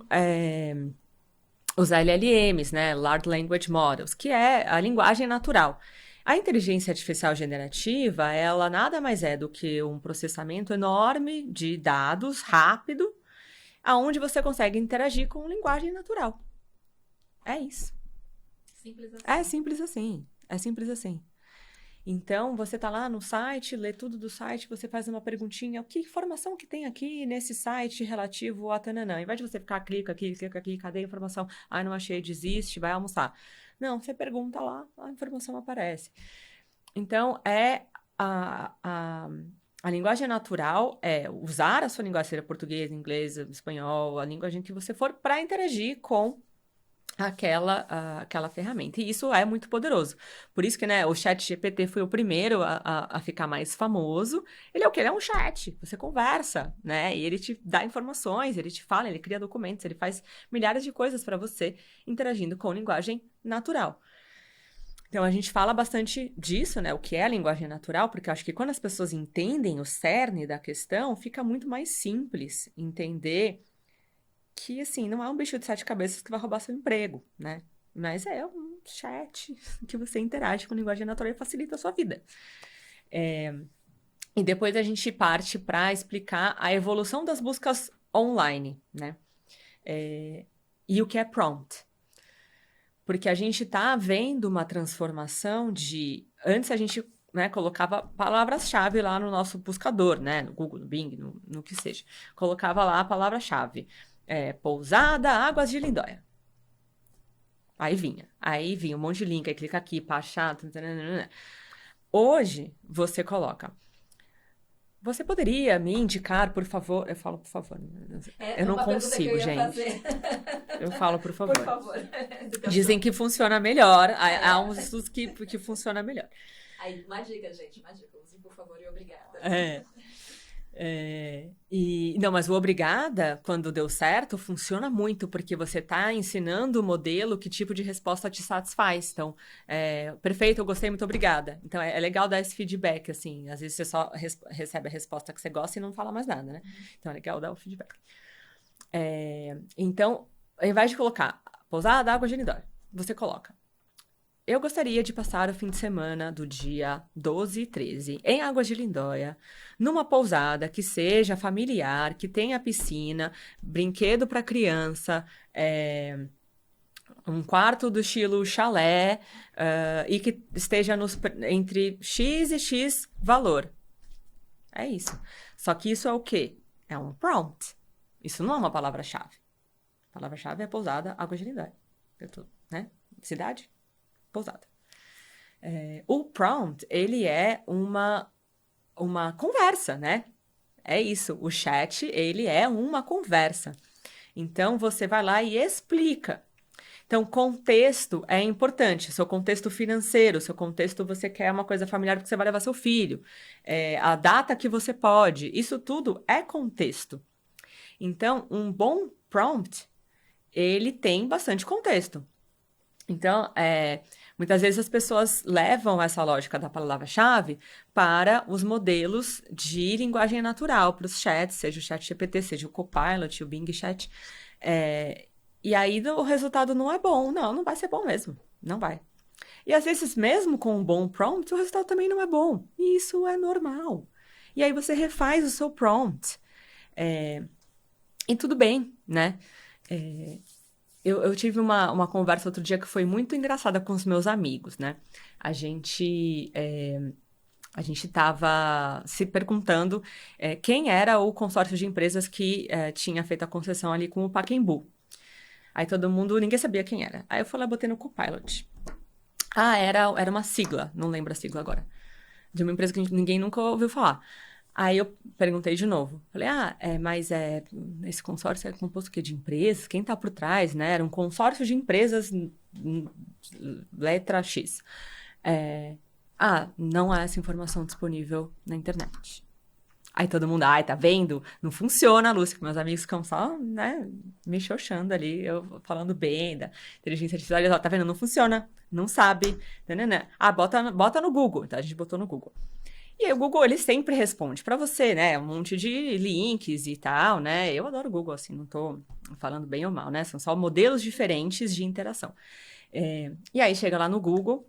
B: os LLMs, né? Large Language Models, que é a linguagem natural. A inteligência artificial generativa, ela nada mais é do que um processamento enorme de dados, rápido, aonde você consegue interagir com linguagem natural. É isso.
A: Simples assim.
B: É simples assim. É simples assim. Então, você tá lá no site, lê tudo do site, você faz uma perguntinha, que informação que tem aqui nesse site relativo a tananã? Ao invés de você ficar, clica aqui, cadê a informação? Ai, não achei, desiste, vai almoçar. Não, você pergunta lá, a informação aparece. Então, a linguagem natural é usar a sua linguagem, seja português, inglês, espanhol, a linguagem que você for, para interagir com aquela ferramenta. E isso é muito poderoso. Por isso que, né, o ChatGPT foi o primeiro a ficar mais famoso. Ele é o quê? Ele é um chat. Você conversa, né? E ele te dá informações, ele te fala, ele cria documentos, ele faz milhares de coisas para você interagindo com linguagem natural. Então, a gente fala bastante disso, né? O que é a linguagem natural, porque eu acho que quando as pessoas entendem o cerne da questão, fica muito mais simples entender que, assim, não é um bicho de 7 cabeças que vai roubar seu emprego, né? Mas é um chat que você interage com linguagem natural e facilita a sua vida. E depois a gente parte para explicar a evolução das buscas online, né? E o que é prompt. Porque a gente está vendo uma transformação de... Antes a gente, né, colocava palavras-chave lá no nosso buscador, né? No Google, no Bing, no que seja. Colocava lá a palavra-chave. Pousada, Águas de Lindóia. Aí vinha um monte de link, aí clica aqui, Pachá. Hoje, você coloca... Você poderia me indicar, por favor... Eu falo, por favor. Eu não consigo, gente. Eu falo, por favor.
A: Por favor.
B: Dizem que funciona melhor. Há uns estudos que funciona melhor.
A: Aí, uma dica, gente. Uma dica. Use por favor e obrigada.
B: Não, mas o obrigada, quando deu certo, funciona muito, porque você está ensinando o modelo que tipo de resposta te satisfaz. Então, perfeito, eu gostei, muito obrigada. Então, é legal dar esse feedback, assim. Às vezes você só recebe a resposta que você gosta e não fala mais nada, né? Então, é legal dar o feedback. Então, ao invés de colocar pousada, Águas de Lindóia, você coloca: eu gostaria de passar o fim de semana do dia 12 e 13 em Águas de Lindóia, numa pousada que seja familiar, que tenha piscina, brinquedo para criança, um quarto do estilo chalé, e que esteja entre X e X valor. É isso. Só que isso é o quê? É um prompt. Isso não é uma palavra-chave. A palavra-chave é pousada, Águas de Lindóia. Né? Cidade? Pousada. O prompt, ele é uma conversa, né? É isso. O chat, ele é uma conversa. Então, você vai lá e explica. Então, contexto é importante. Seu contexto financeiro, seu contexto, você quer uma coisa familiar porque você vai levar seu filho. A data que você pode. Isso tudo é contexto. Então, um bom prompt, ele tem bastante contexto. Então, muitas vezes as pessoas levam essa lógica da palavra-chave para os modelos de linguagem natural, para os chats, seja o ChatGPT, seja o Copilot, o Bing Chat. E aí o resultado não é bom. Não vai ser bom mesmo. Não vai. E às vezes, mesmo com um bom prompt, o resultado também não é bom. E isso é normal. E aí você refaz o seu prompt. E tudo bem, né? Eu tive uma conversa outro dia que foi muito engraçada com os meus amigos, né? A gente estava se perguntando quem era o consórcio de empresas que tinha feito a concessão ali com o Pacaembu. Aí ninguém sabia quem era. Aí eu fui lá, botei no Copilot. Era uma sigla, não lembro a sigla agora, de uma empresa que ninguém nunca ouviu falar. Aí eu perguntei de novo. Falei, mas esse consórcio é composto o quê? De empresas? Quem tá por trás, né? Era um consórcio de empresas, letra X. Não há essa informação disponível na internet. Aí todo mundo, tá vendo? Não funciona, Lúcia, que meus amigos ficam só, né, me xoxando ali, eu falando bem da inteligência artificial, tá vendo? Não funciona, não sabe, né? Bota no Google. Então a gente botou no Google. E aí o Google, ele sempre responde para você, né? Um monte de links e tal, né? Eu adoro o Google, assim, não tô falando bem ou mal, né? São só modelos diferentes de interação. E aí chega lá no Google,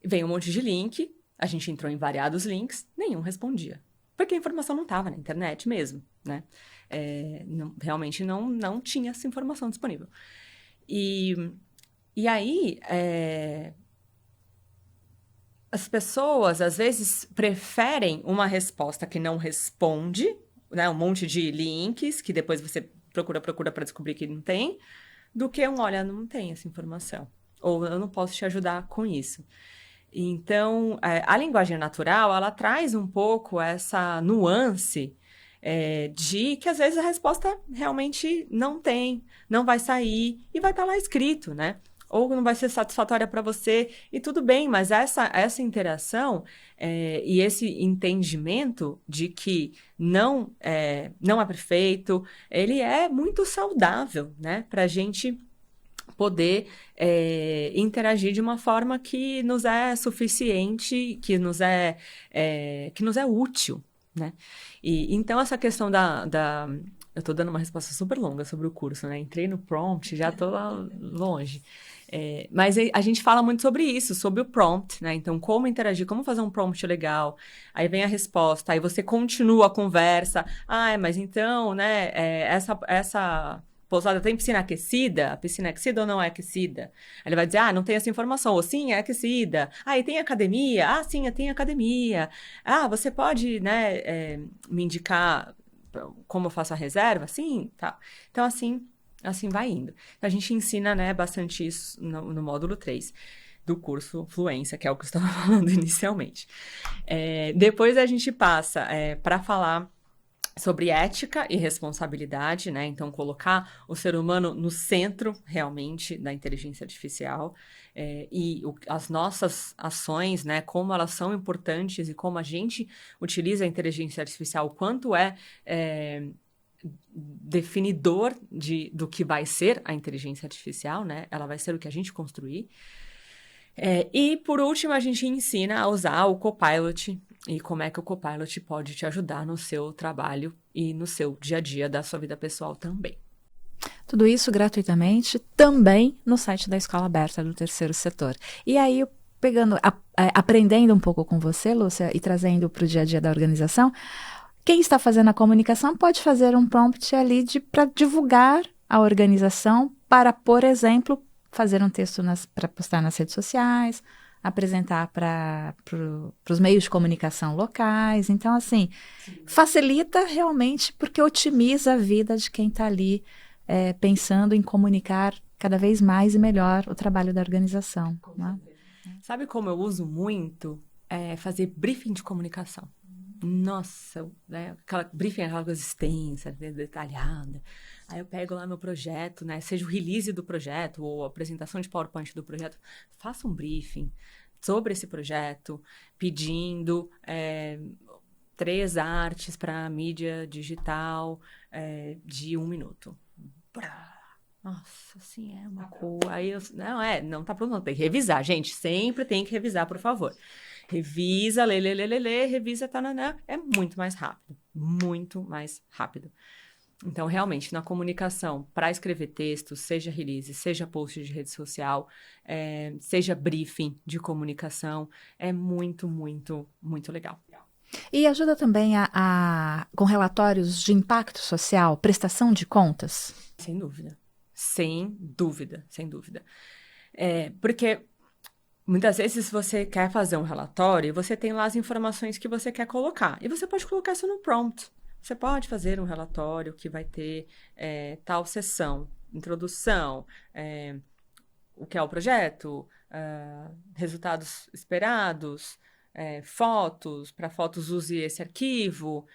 B: vem um monte de link, a gente entrou em variados links, nenhum respondia. Porque a informação não estava na internet mesmo, né? Realmente não tinha essa informação disponível. E aí... as pessoas, às vezes, preferem uma resposta que não responde, né? Um monte de links, que depois você procura para descobrir que não tem, do que olha, não tem essa informação. Ou eu não posso te ajudar com isso. Então, a linguagem natural, ela traz um pouco essa nuance de que, às vezes, a resposta realmente não tem, não vai sair, e vai estar lá escrito, né? Ou não vai ser satisfatória para você, e tudo bem, mas essa interação e esse entendimento de que não é perfeito, ele é muito saudável, né? Para a gente poder interagir de uma forma que nos é suficiente, que nos é útil, né? E então essa questão eu tô dando uma resposta super longa sobre o curso, né? Entrei no prompt, já tô lá longe. Mas a gente fala muito sobre isso, sobre o prompt, né? Então, como interagir, como fazer um prompt legal. Aí vem a resposta, aí você continua a conversa. Mas então, né, essa pousada tem piscina aquecida? A piscina é aquecida ou não é aquecida? Aí ele vai dizer, não tem essa informação. Ou sim, é aquecida. E tem academia? Sim, tem academia. Você pode, né, me indicar como eu faço a reserva? Sim, tá. Então, assim vai indo. Então, a gente ensina, né, bastante isso no módulo 3 do curso Fluência, que é o que eu estava falando inicialmente. Depois a gente passa para falar sobre ética e responsabilidade, né? Então, colocar o ser humano no centro, realmente, da inteligência artificial e as nossas ações, né? Como elas são importantes e como a gente utiliza a inteligência artificial, o quanto definidor do que vai ser a inteligência artificial, né? Ela vai ser o que a gente construir. E, por último, a gente ensina a usar o Copilot e como é que o Copilot pode te ajudar no seu trabalho e no seu dia a dia da sua vida pessoal também.
A: Tudo isso gratuitamente também no site da Escola Aberta do Terceiro Setor. E aí, aprendendo um pouco com você, Lúcia, e trazendo para o dia a dia da organização, quem está fazendo a comunicação pode fazer um prompt ali para divulgar a organização para, por exemplo, fazer um texto para postar nas redes sociais, apresentar para os meios de comunicação locais. Então, assim, facilita realmente porque otimiza a vida de quem está ali pensando em comunicar cada vez mais e melhor o trabalho da organização. Né?
B: Sabe como eu uso muito? Fazer briefing de comunicação. Nossa, né? Briefing é aquela coisa extensa, detalhada. Aí eu pego lá meu projeto, né? Seja o release do projeto ou a apresentação de PowerPoint do projeto. Faça um briefing sobre esse projeto, pedindo 3 artes para mídia digital de 1 minuto. Nossa, assim, é uma coisa... Aí não tá pronto, não. Tem que revisar, gente. Sempre tem que revisar, por favor. Revisa, lê, revisa, é muito mais rápido. Muito mais rápido. Então, realmente, na comunicação, para escrever texto, seja release, seja post de rede social, seja briefing de comunicação, é muito, muito, muito legal.
A: E ajuda também com relatórios de impacto social, prestação de contas?
B: Sem dúvida. Sem dúvida, sem dúvida. Porque muitas vezes você quer fazer um relatório, você tem lá as informações que você quer colocar. E você pode colocar isso no prompt. Você pode fazer um relatório que vai ter tal seção, introdução, o que é o projeto, resultados esperados, fotos, para fotos use esse arquivo,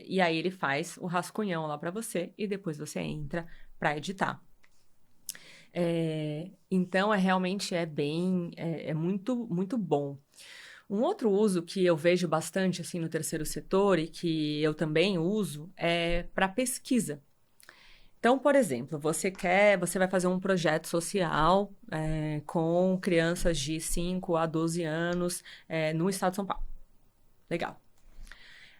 B: e aí ele faz o rascunhão lá para você e depois você entra para editar. Então, realmente é muito, muito bom. Um outro uso que eu vejo bastante assim no terceiro setor e que eu também uso é para pesquisa. Então, por exemplo, você vai fazer um projeto social com crianças de 5 a 12 anos no estado de São Paulo. Legal.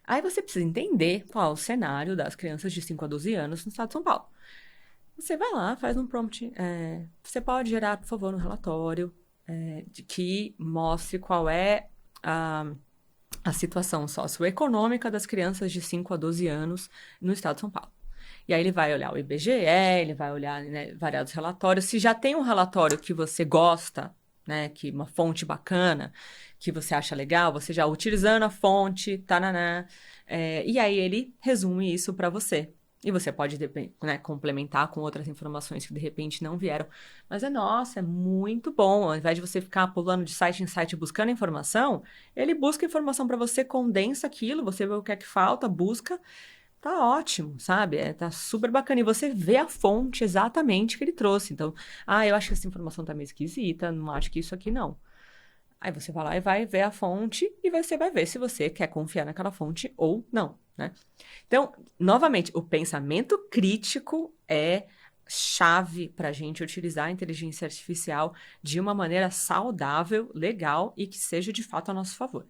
B: Aí você precisa entender qual é o cenário das crianças de 5 a 12 anos no estado de São Paulo. Você vai lá, faz um prompt. Você pode gerar, por favor, um relatório de que mostre qual é a situação socioeconômica das crianças de 5 a 12 anos no estado de São Paulo. E aí ele vai olhar o IBGE, ele vai olhar variados relatórios. Se já tem um relatório que você gosta, né, que uma fonte bacana, que você acha legal, você já utilizando a fonte, e aí ele resume isso para você. E você pode complementar com outras informações que de repente não vieram. Mas é muito bom. Ao invés de você ficar pulando de site em site buscando informação, ele busca informação para você, condensa aquilo, você vê o que é que falta, busca. Tá ótimo, sabe? Tá super bacana. E você vê a fonte exatamente que ele trouxe. Então, eu acho que essa informação tá meio esquisita, não acho que isso aqui não. Aí você vai lá e vai ver a fonte e você vai ver se você quer confiar naquela fonte ou não, né? Então, novamente, o pensamento crítico é chave para a gente utilizar a inteligência artificial de uma maneira saudável, legal e que seja de fato a nosso favor.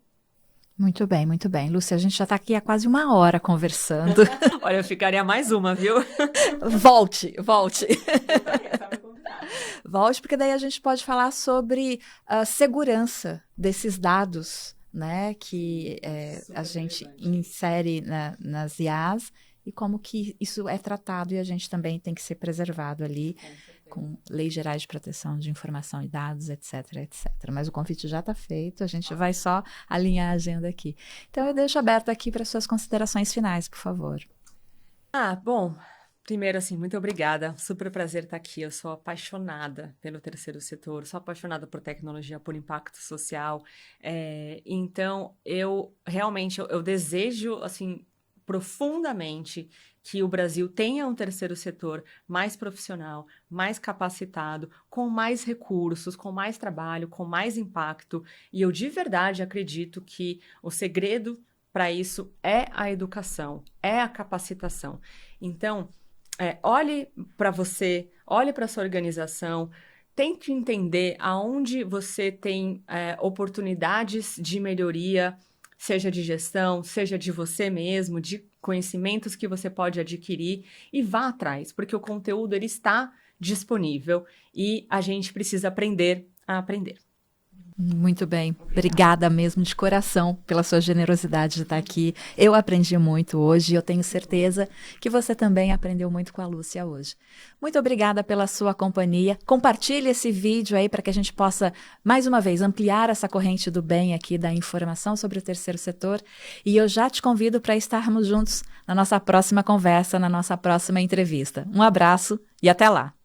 A: Muito bem, muito bem. Lúcia, a gente já está aqui há quase uma hora conversando.
B: Olha, eu ficaria mais uma, viu?
A: Volte. Volte, porque daí a gente pode falar sobre a segurança desses dados, né, que a gente insere nas IAs e como que isso é tratado e a gente também tem que ser preservado ali com leis gerais de proteção de informação e dados, etc, etc. Mas o convite já está feito, a gente vai só alinhar a agenda aqui. Então eu deixo aberto aqui para suas considerações finais, por favor.
B: Bom, primeiro, assim, muito obrigada. Super prazer estar aqui. Eu sou apaixonada pelo terceiro setor, sou apaixonada por tecnologia, por impacto social. Então, eu realmente eu desejo, assim, profundamente que o Brasil tenha um terceiro setor mais profissional, mais capacitado, com mais recursos, com mais trabalho, com mais impacto. E eu de verdade acredito que o segredo para isso é a educação, é a capacitação. Então, olhe para você, olhe para a sua organização, tente entender aonde você tem oportunidades de melhoria, seja de gestão, seja de você mesmo, de conhecimentos que você pode adquirir e vá atrás, porque o conteúdo ele está disponível e a gente precisa aprender a aprender.
A: Muito bem, obrigada mesmo de coração pela sua generosidade de estar aqui. Eu aprendi muito hoje e eu tenho certeza que você também aprendeu muito com a Lúcia hoje. Muito obrigada pela sua companhia. Compartilhe esse vídeo aí para que a gente possa, mais uma vez, ampliar essa corrente do bem aqui da informação sobre o terceiro setor. E eu já te convido para estarmos juntos na nossa próxima conversa, na nossa próxima entrevista. Um abraço e até lá!